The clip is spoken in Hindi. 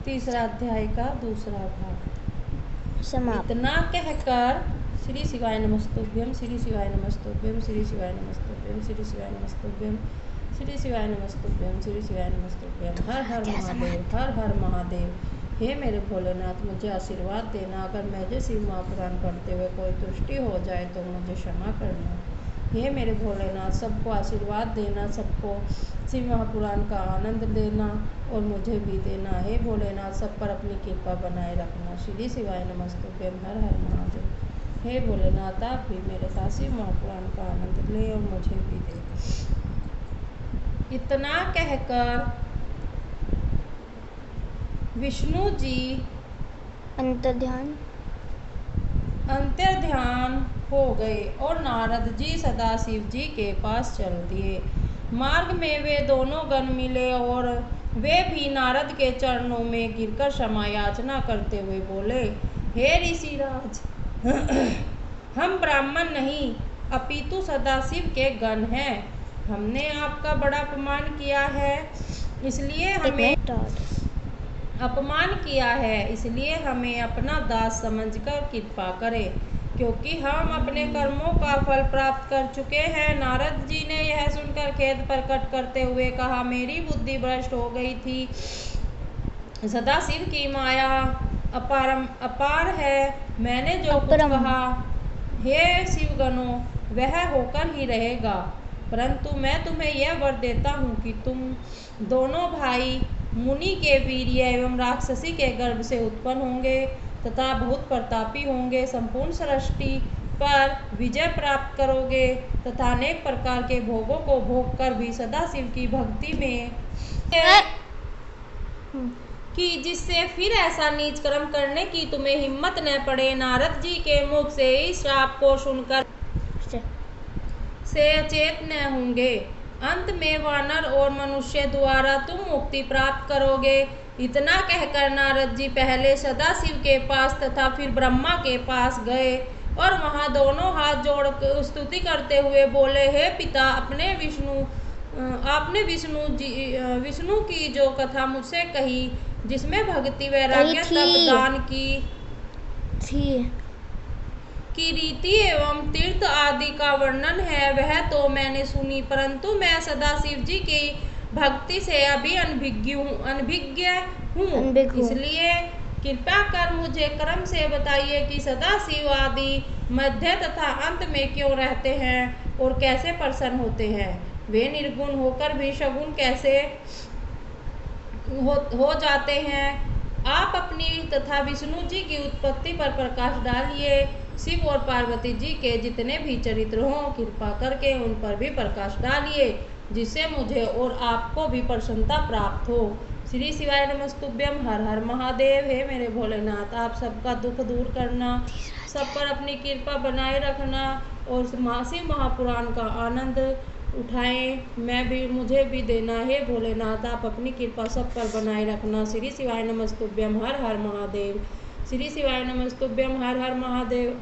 तीसरा अध्याय का दूसरा भाग समाप्त। इतना कहकर श्री शिवाय नमस्तुभ्यम, श्री शिवाय नमस्तुभ्यम, श्री शिवाय नमस्तुभ्यम, श्री शिवाय नमस्तुभ्यम, श्री शिवाय नमस्तुभ्यम, श्री शिवाय नमस्तुभ्यम। हर हर महादेव, हर हर महादेव। हे मेरे भोलेनाथ, मुझे आशीर्वाद देना। अगर मुझे शिव महापुराण पढ़ते हुए कोई त्रुटि हो जाए तो मुझे क्षमा करना। हे मेरे भोलेनाथ, सबको आशीर्वाद देना, सबको शिव महापुराण का आनंद देना और मुझे भी देना। हे भोलेनाथ, सब पर अपनी कृपा बनाए रखना। श्री शिवाय नमस्तुभ्यम, हर हर महादेव। हे भोलेनाथ, आप भी मेरे साथ शिव महापुराण का आनंद ले और मुझे भी दे। इतना कहकर विष्णु जी अंतर्ध्यान हो गए और नारद जी सदाशिव जी के पास चल दिए। मार्ग में वे दोनों गण मिले और वे भी नारद के चरणों में गिरकर क्षमा याचना करते हुए बोले, हे ऋषिराज, हम ब्राह्मण नहीं अपितु सदाशिव के गण हैं। हमने आपका बड़ा अपमान किया है, इसलिए हमें अपना दास समझकर कृपा करें, क्योंकि हम अपने कर्मों का फल प्राप्त कर चुके हैं। नारद जी ने यह सुनकर खेद प्रकट करते हुए कहा, मेरी बुद्धि भ्रष्ट हो गई थी। सदाशिव की माया अपार है। मैंने जो कुछ कहा, हे शिवगणों, वह होकर ही रहेगा। परंतु मैं तुम्हें यह वर देता हूँ कि तुम दोनों भाई मुनि के वीर्य एवं राक्षसी के गर्भ से उत्पन्न होंगे तथा बहुत प्रतापी होंगे। संपूर्ण सृष्टि पर विजय प्राप्त करोगे तथा अनेक प्रकार के भोगों को भोग कर भी सदाशिव की भक्ति में कि जिससे फिर ऐसा नीच कर्म करने की तुम्हें हिम्मत न पड़े। नारद जी के मुख से इस श्राप को सुनकर से अचेत न होंगे। अंत में वानर और मनुष्य द्वारा तुम मुक्ति प्राप्त करोगे। इतना कहकर नारद जी पहले सदाशिव के पास तथा फिर ब्रह्मा के पास गए और वहां दोनों हाथ जोड़ स्तुति करते हुए बोले, हे पिता, आपने विष्णु की जो कथा मुझसे कही, जिसमें भक्ति वैराग्य तप दान की रीति एवं तीर्थ आदि का वर्णन है, वह तो मैंने सुनी, परंतु मैं सदाशिव जी की भक्ति से अभी अनभिज्ञ हूँ। इसलिए कृपया कर मुझे क्रम से बताइए कि सदाशिव आदि मध्य तथा अंत में क्यों रहते हैं और कैसे प्रसन्न होते हैं। वे निर्गुण होकर भी सगुण कैसे हो जाते हैं। आप अपनी तथा विष्णु जी की उत्पत्ति पर प्रकाश डालिए। शिव और पार्वती जी के जितने भी चरित्र हों, कृपा करके उन पर भी प्रकाश डालिए, जिससे मुझे और आपको भी प्रसन्नता प्राप्त हो। श्री शिवाय नमस्तुभ्यम, हर हर महादेव। हे मेरे भोलेनाथ, आप सबका दुख दूर करना, सब पर अपनी कृपा बनाए रखना और शिव महापुराण का आनंद उठाएं। मुझे भी देना। हे भोलेनाथ, आप अपनी कृपा सब पर बनाए रखना। श्री शिवाय नमस्तुभ्यम, हर हर महादेव। श्री शिवाय नमस्तुभ्यम, हर हर महादेव।